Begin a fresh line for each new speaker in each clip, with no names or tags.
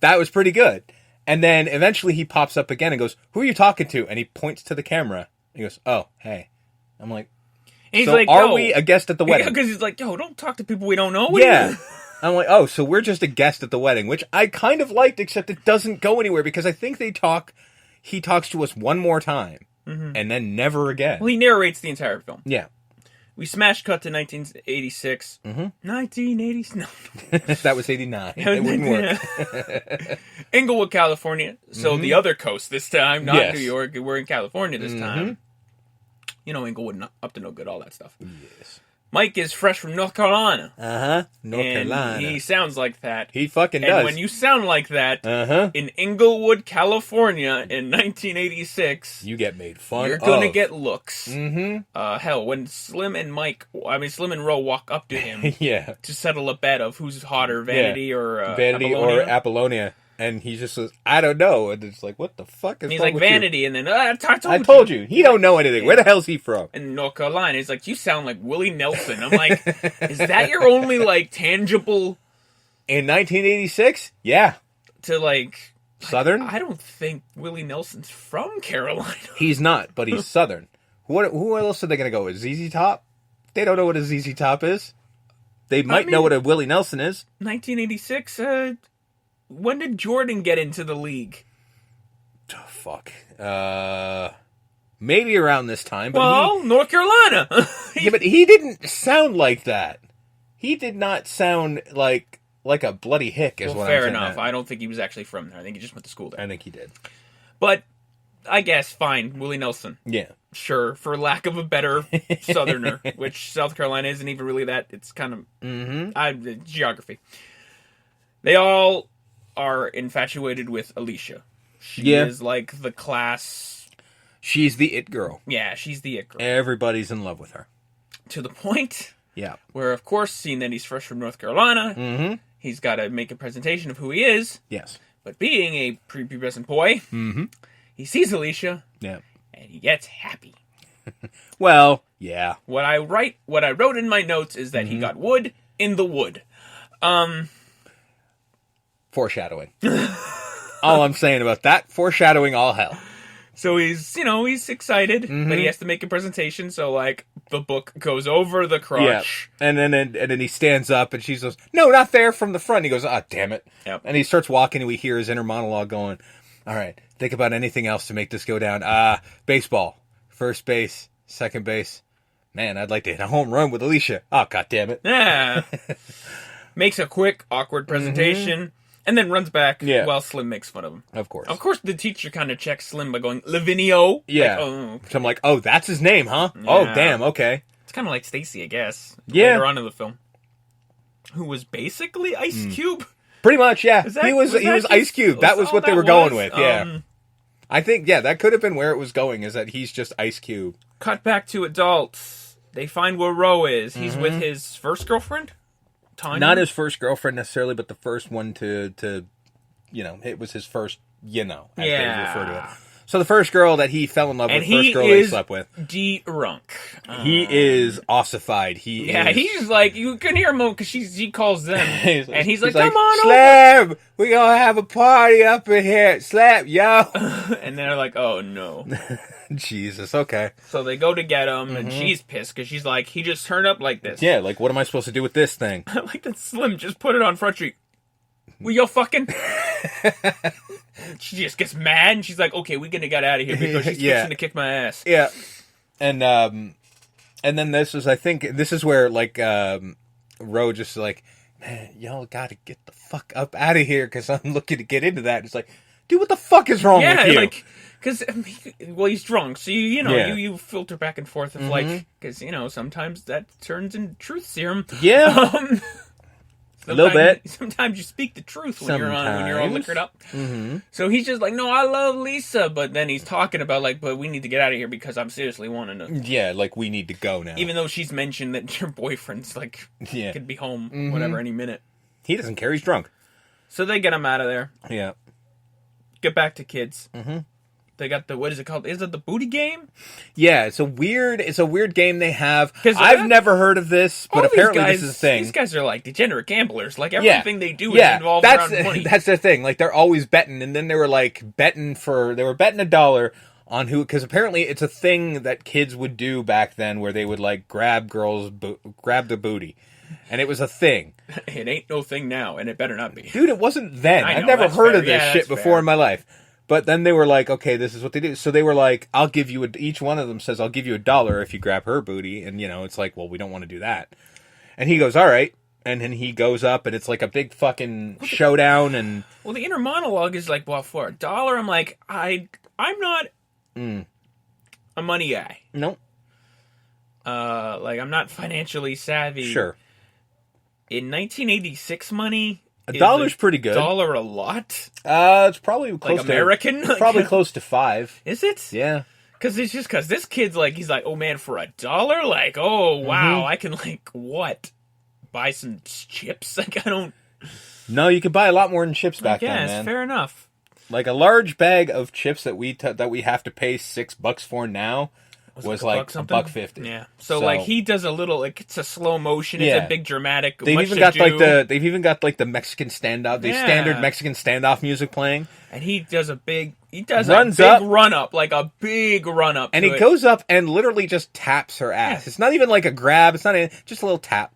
That was pretty good. And then eventually he pops up again and goes, "Who are you talking to?" And he points to the camera. He goes, "Oh, hey." I'm like,
and he's
so
like,
are we a guest at the wedding?
Because he's like, yo, don't talk to people we don't know.
Yeah. I'm like, oh, so we're just a guest at the wedding, which I kind of liked, except it doesn't go anywhere because I think he talks to us one more time and then never again.
Well, he narrates the entire film.
Yeah.
We smash cut to 1986. 1980s? No.
That was 89. It wouldn't work.
Inglewood, California. So the other coast this time, not New York. We're in California this time. You know, Inglewood, not up to no good, all that stuff.
Yes.
Mike is fresh from North Carolina.
North Carolina.
He sounds like that.
He fucking does.
And when you sound like that, in Inglewood, California in 1986...
You get made fun of.
You're gonna get looks. Hell, when Slim and Ro walk up to him to settle a bet of who's hotter, Vanity or
Apollonia. And he just says, "I don't know." And it's like, what the fuck is
and he's
wrong
like,
with
Vanity,
you?
and then,
I told you. He don't know anything. Where the hell's he from?
In North Carolina. He's like, you sound like Willie Nelson. I'm like, is that your only, like, tangible...
In 1986? Yeah.
To, like...
Southern?
I don't think Willie Nelson's from Carolina.
He's not, but he's Southern. Who else are they going to go with? ZZ Top? They don't know what a ZZ Top is. They might know what a Willie Nelson is.
1986, when did Jordan get into the league?
Oh, fuck. Maybe around this time.
But North Carolina.
Yeah, but he didn't sound like that. He did not sound like a bloody hick, is what I'm saying.
Fair enough. I don't think he was actually from there. I think he just went to school there.
I think he did.
But, I guess, fine. Willie Nelson.
Yeah.
Sure, for lack of a better Southerner, which South Carolina isn't even really that. It's kind of geography. They all are infatuated with Alicia. She is like the class.
She's the it girl.
Yeah, she's the it girl.
Everybody's in love with her.
To the point
Yeah.
Where, of course, seeing that he's fresh from North Carolina, he's got to make a presentation of who he is.
Yes.
But being a prepubescent boy, he sees Alicia,
yeah,
and he gets happy.
Well, yeah.
What I wrote in my notes is that he got wood in the wood.
Foreshadowing. All I'm saying about that, foreshadowing all hell.
So he's excited, but he has to make a presentation. So like the book goes over the crotch,
and then he stands up, and she says, "No, not there." From the front, he goes, "Ah, damn it!"
Yep.
And he starts walking, and we hear his inner monologue going, "All right, think about anything else to make this go down. Baseball, first base, second base. Man, I'd like to hit a home run with Alicia. Oh, god damn it!"
Yeah. Makes a quick, awkward presentation. And then runs back while Slim makes fun of him.
Of course.
Of course, the teacher kind of checks Slim by going, Lavinio.
Yeah.
Like, oh, okay.
So I'm like, oh, that's his name, huh?
Yeah.
Oh, damn, okay.
It's kind of like Stacy, I guess.
Yeah.
Later on in the film. Who was basically Ice Cube.
Pretty much, yeah. He was
just
Ice Cube. That was what they were going with, yeah. I think, that could have been where it was going, is that he's just Ice Cube.
Cut back to adults. They find where Ro is. He's with his first girlfriend? Tanya?
Not his first girlfriend necessarily, but the first one to it was his first, as they refer to it. So the first girl that he fell in love with, first girl he slept with.
drunk.
He is ossified.
He's like, you can hear him because she calls them. and he's like, come on
Slab! We're going to have a party up in here. Slab, yo!
And they're like, oh no.
Jesus, okay.
So they go to get him, and she's pissed because she's like, he just turned up like this.
Yeah, like, what am I supposed to do with this thing?
I like that Slim just put it on Front Street. Will you fucking? She just gets mad, and she's like, okay, we're gonna get out of here because she's fixing to kick my ass.
Yeah. And then this is where, like, Ro just like, man, y'all gotta get the fuck up out of here because I'm looking to get into that. And it's like, dude, what the fuck is wrong with you?
Yeah, like, because, he's drunk, so you filter back and forth of, like, because, sometimes that turns into truth serum.
Yeah. A little bit.
Sometimes you speak the truth when you're all liquored up. So he's just like, no, I love Lisa, but then he's talking about like, but we need to get out of here because I'm seriously wanting to.
Yeah, like we need to go now.
Even though she's mentioned that your boyfriend's like, could be home whatever any minute.
He doesn't care. He's drunk.
So they get him out of there.
Yeah.
Get back to kids. They got what is it called? Is it the booty game?
Yeah, it's a weird game they have. I've never heard of this, but apparently this is a thing.
These guys are like degenerate gamblers. Like everything they do is involved around money.
That's their thing. Like they're always betting, and then they were like betting $1 on who, because apparently it's a thing that kids would do back then, where they would like grab the booty, and it was a thing.
It ain't no thing now, and it better not be.
Dude, it wasn't then. I've never heard of this shit before in my life. But then they were like, okay, this is what they do. So they were like, I'll give you each one of them says, I'll give you $1 if you grab her booty. And, it's like, well, we don't want to do that. And he goes, all right. And then he goes up, and it's like a big fucking showdown. And
well, the inner monologue is like, well, for $1, I'm like, I'm not a money guy.
Nope.
Like, I'm not financially savvy.
Sure.
In 1986 money...
$1's pretty good.
$1 a lot?
It's probably close
like American?
Probably close to $5.
Is it?
Yeah.
Because this kid's like, he's like, oh man, for $1? Like, oh wow, I can like, what? Buy some chips? Like, I don't...
No, you could buy a lot more than chips back then, man.
Fair enough.
Like a large bag of chips that we have to pay $6 for now was like $1.50.
Yeah. So like he does a little, like it's a slow motion, it's a big dramatic.
They've even got the Mexican standoff, standard Mexican standoff music playing.
And he does a big run up,
and he goes up and literally just taps her ass. Yeah. It's not even like a grab. It's not just a little tap.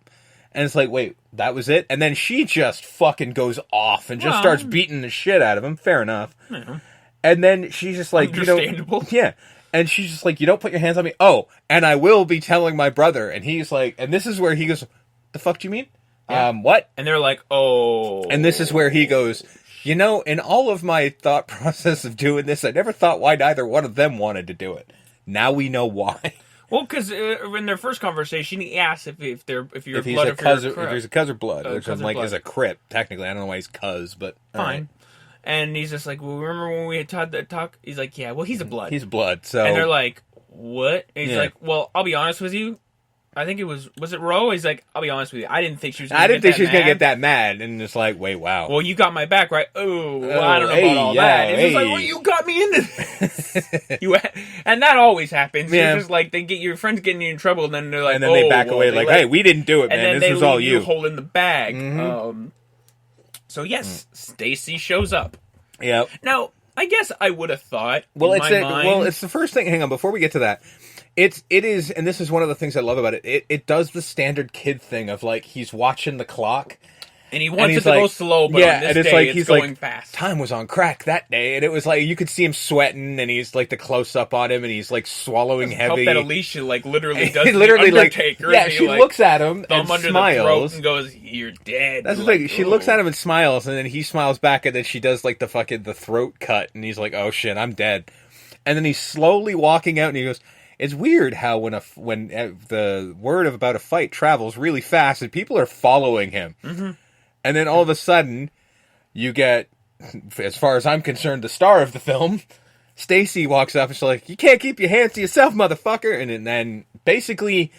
And it's like, wait, that was it? And then she just fucking goes off and just starts beating the shit out of him. Fair enough. Yeah. And then she's just like,
understandable.
Yeah. And she's just like, you don't put your hands on me. Oh, and I will be telling my brother. And he's like, and this is where he goes, the fuck do you mean? Yeah. What?
And they're like, oh.
And this is where he goes, in all of my thought process of doing this, I never thought why neither one of them wanted to do it. Now we know why.
Well, because in their first conversation, he asks if he's a
cuz or blood, which I'm like, is a crip. Technically, I don't know why he's cuz, but
fine.
Right.
And he's just like, well, remember when we had talk? He's like, yeah, well, he's a blood.
He's blood, so...
And they're like, what? And he's like, well, I'll be honest with you. I think it was it Ro? He's like, I'll be honest with you. I didn't think she was going to
get that mad. And it's like, wait, wow.
Well, you got my back, right? Oh, well, I don't know about all that. And it's like, well, you got me into this. And that always happens. Yeah. You're just like, your friends getting you in trouble, and then they're like,
and then they back away like, hey, we didn't do it, man. This was all you.
And then they holding the bag. Mm-hmm. So, yes, Stacy shows up.
Yep.
Now, I guess I would have thought,
it's the first thing, hang on, before we get to that, it is, and this is one of the things I love about it, it does the standard kid thing of, like, he's watching the clock.
And he wants it to go slow, but on this day, it's going fast.
Time was on crack that day, and it was like, you could see him sweating, and he's, like, the close-up on him, and he's, like, swallowing heavy.
I hope that Alicia, like, literally does the Undertaker.
Yeah, she looks at him and
under
smiles.
The throat and goes, you're dead.
That's the thing. She looks at him and smiles, and then he smiles back, and then she does, like, the throat cut, and he's like, oh, shit, I'm dead. And then he's slowly walking out, and he goes... It's weird how when the word about a fight travels really fast and people are following him. Mm-hmm. And then all of a sudden, you get, as far as I'm concerned, the star of the film, Stacy walks up and she's like, you can't keep your hands to yourself, motherfucker. And then basically,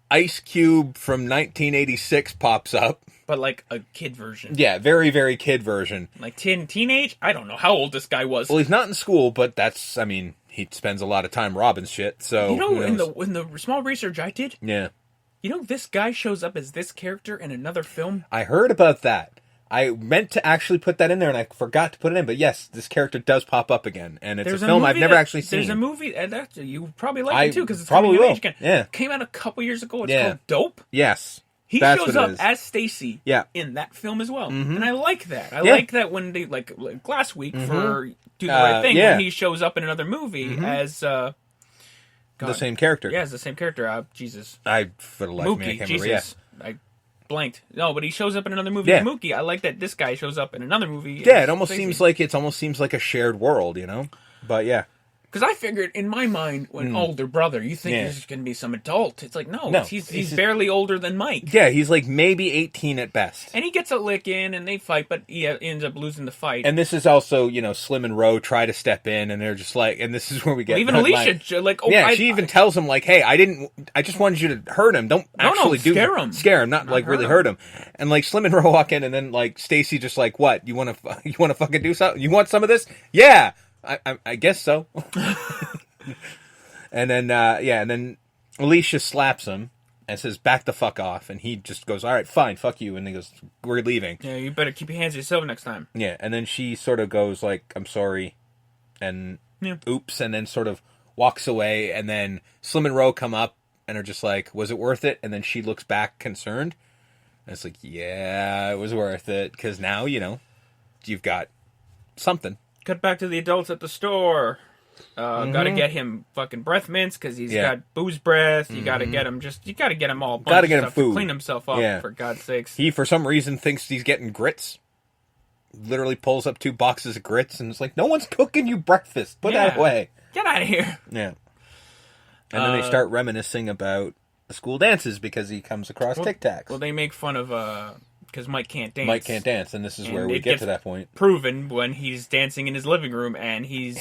Ice Cube from 1986 pops up.
But like a kid version.
Yeah, very, very kid version.
Like teenage? I don't know how old this guy was.
Well, he's not in school, but that's, I mean... He spends a lot of time robbing shit, so...
in the small research I did...
Yeah.
This guy shows up as this character in another film?
I heard about that. I meant to actually put that in there, and I forgot to put it in, but yes, this character does pop up again, and it's a film I've never actually seen.
There's a movie, and you probably like it too, because it's
probably
coming of age again.
Yeah.
Came out a couple years ago, it's called Dope.
Yes.
He shows up as Stacy in that film as well, and I like that. I like that when they, like last week for... Do the right thing when he shows up in another movie as
the same character.
Yeah, as the same character. Jesus,
for the life of me, I can't remember.
I blanked. No, but he shows up in another movie. Yeah. Mookie. I like that this guy shows up in another movie.
Yeah, it almost seems like a shared world, But yeah.
Because I figured, in my mind, when older brother, you think there's going to be some adult. It's like, no he's barely older than Mike.
Yeah, he's like maybe 18 at best.
And he gets a lick in, and they fight, but he ends up losing the fight.
And this is also, Slim and Ro try to step in, and they're just like, and this is where we get...
Even Alicia,
she even tells him, like, hey, I just wanted you to hurt him. Don't
scare him.
Scare him, not like really hurt him. And like Slim and Ro walk in, and then like Stacy just like, what? You want to fucking do something? You want some of this? Yeah! I guess so. And then, and then Alicia slaps him and says, back the fuck off. And he just goes, all right, fine, fuck you. And he goes, we're leaving.
Yeah, you better keep your hands to yourself next time.
Yeah, and then she sort of goes like, I'm sorry, and oops, and then sort of walks away. And then Slim and Ro come up and are just like, was it worth it? And then she looks back concerned. And it's like, yeah, it was worth it. Because now, you've got something.
Cut back to the adults at the store. Gotta get him fucking breath mints because he's got booze breath. You gotta get him you gotta get him all.
Gotta get him food.
To clean himself up, for God's sakes.
He, for some reason, thinks he's getting grits. Literally pulls up 2 boxes of grits and it's like, no one's cooking you breakfast. Put that away.
Get out of here.
Yeah. And then they start reminiscing about the school dances because he comes across Tic Tacs.
Well, they make fun of because Mike can't dance.
Mike can't dance, and this is where we get to that point.
Proven when he's dancing in his living room, and he's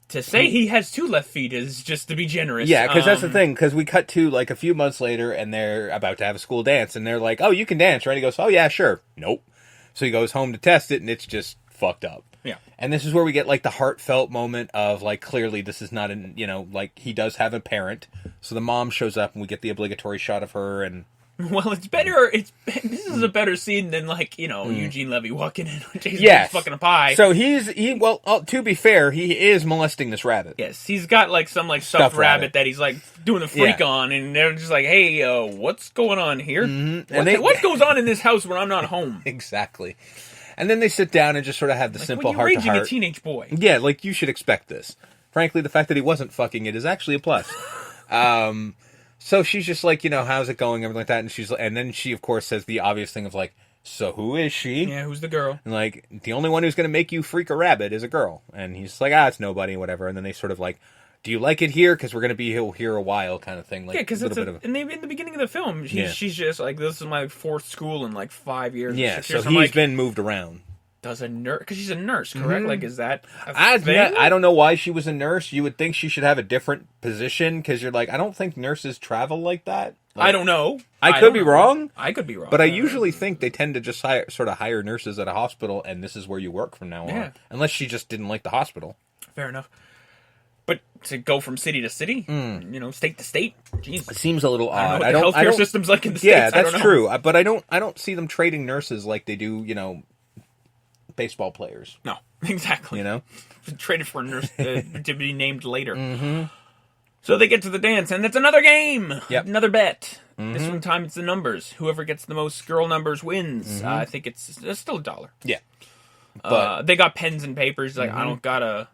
To say he has 2 left feet is just to be generous.
Yeah, because that's the thing. Because we cut to like a few months later, and they're about to have a school dance, and they're like, "Oh, you can dance, right?" He goes, "Oh yeah, sure." Nope. So he goes home to test it, and it's just fucked up.
Yeah.
And this is where we get like the heartfelt moment of like, clearly this is not like he does have a parent. So the mom shows up, and we get the obligatory shot of her and.
Well, it's better. This is a better scene than Eugene Levy walking in with Jason fucking a pie.
So to be fair, he is molesting this rabbit.
Yes, he's got some stuffed rabbit that he's doing a freak on, and they're just like, "Hey, what's going on here? Mm-hmm. What goes on in this house when I'm not home?" Exactly.
And then they sit down and just sort of have the simple heart to heart.
When you're raising a teenage boy,
yeah, you should expect this. Frankly, the fact that he wasn't fucking it is actually a plus. So she's just like, how's it going, everything like that, and then she of course says the obvious thing of so who is she?
Yeah, who's the girl?
And the only one who's going to make you freak a rabbit is a girl, and he's just like, it's nobody, whatever. And then they sort of do you like it here? Because we're going to be here a while, kind of thing.
Because in the beginning of the film, she's just like, this is my 4th school in 5 years.
Yeah, so he's been moved around.
Does a nurse? Because she's a nurse, correct?
Mm-hmm.
Is that a thing?
I don't know why she was a nurse. You would think she should have a different position because you're I don't think nurses travel like that.
I don't know.
I could be wrong.
I could be wrong.
But I usually think they tend to just hire nurses at a hospital, and this is where you work from now on. Unless she just didn't like the hospital.
Fair enough. But to go from city to city, state to state, geez.
It seems a little odd.
I don't know what the healthcare system's like in the States.
Yeah, that's true. But I don't see them trading nurses like they do, baseball players.
No, exactly. Traded for a nurse to be named later. Mm-hmm. So they get to the dance, and it's another game.
Yep.
Another bet. Mm-hmm. This one time it's the numbers. Whoever gets the most girl numbers wins. Mm-hmm. I think it's still $1.
Yeah.
But they got pens and papers. I don't got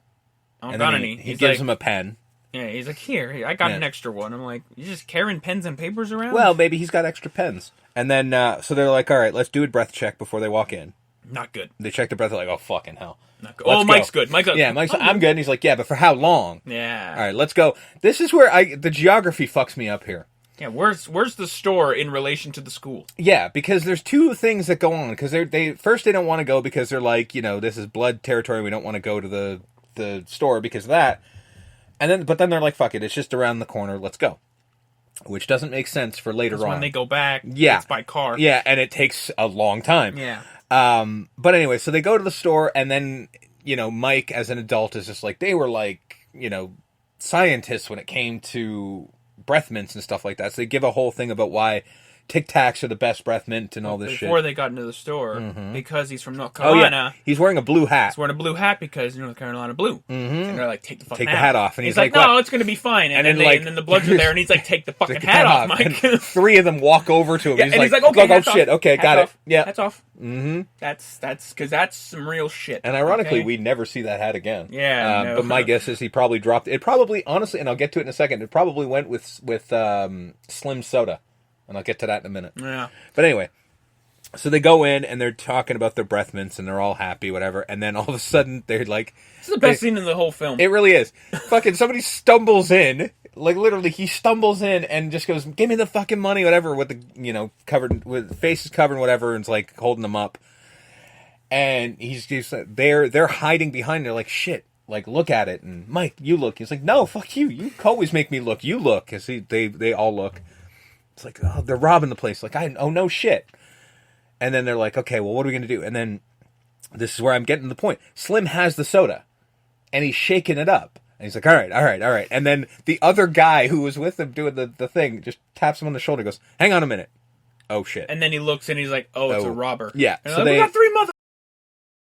any.
He gives him a pen.
Yeah, he's like, here, I got an extra one. I'm like, you just carrying pens and papers around?
Well, maybe he's got extra pens. And then, so they're like, all right, let's do a breath check before they walk in.
Not good.
They check the breath, they're like, oh, fucking hell.
Not good. Oh, Mike's good. Mike's
yeah, Mike's I'm good. And he's like, yeah, but for how long?
Yeah.
All right, let's go. This is where the geography fucks me up here.
Yeah, where's the store in relation to the school?
Yeah, because there's 2 things that go on. Because they don't want to go because they're like, this is blood territory. We don't want to go to the store because of that. But then they're like, fuck it, it's just around the corner. Let's go. Which doesn't make sense for later on.
When they go back,
it's
by car.
Yeah, and it takes a long time.
Yeah.
But anyway, so they go to the store, and then, Mike, as an adult, is just like, they were scientists when it came to breath mints and stuff like that. So they give a whole thing about why Tic Tacs are the best breath mint and all this shit.
Before they got into the store, because he's from North Carolina.
Oh, yeah. He's wearing a blue hat.
He's wearing a blue hat because North Carolina blue. Mm-hmm. And they're like, take the
hat off. And
he's like, no, it's going to be fine. And then the Bloods are there, and he's like, take the fucking hat off, Mike.
And 3 of them walk over to him.
Yeah, he's like, okay,
oh shit, okay, got it. Yeah.
Hats off. Mm-hmm. That's because that's some real shit.
And ironically, we never see that hat again.
Yeah, no.
But my guess is he probably dropped it. Probably, honestly, and I'll get to it in a second, it probably went with Slim Soda. And I'll get to that in a minute.
Yeah.
But anyway, so they go in and they're talking about their breath mints and they're all happy, whatever. And then all of a sudden they're like...
This is the best scene in the whole film.
It really is. Fucking somebody stumbles in. Literally, he stumbles in and just goes, give me the fucking money, whatever, with the, covered, with faces covered, whatever, and it's like holding them up. And he's just, they're hiding behind, they're like, shit. Look at it. And Mike, you look. He's like, no, fuck you. You always make me look. You look. Because they all look. It's like, oh, they're robbing the place. Oh, no shit. And then they're like, okay, well, what are we going to do? And then this is where I'm getting to the point. Slim has the soda, and he's shaking it up. And he's like, all right. And then the other guy who was with him doing the thing just taps him on the shoulder and goes, hang on a minute. Oh, shit.
And then he looks and he's like, oh, it's a robber.
Yeah.
And so we got 3 mother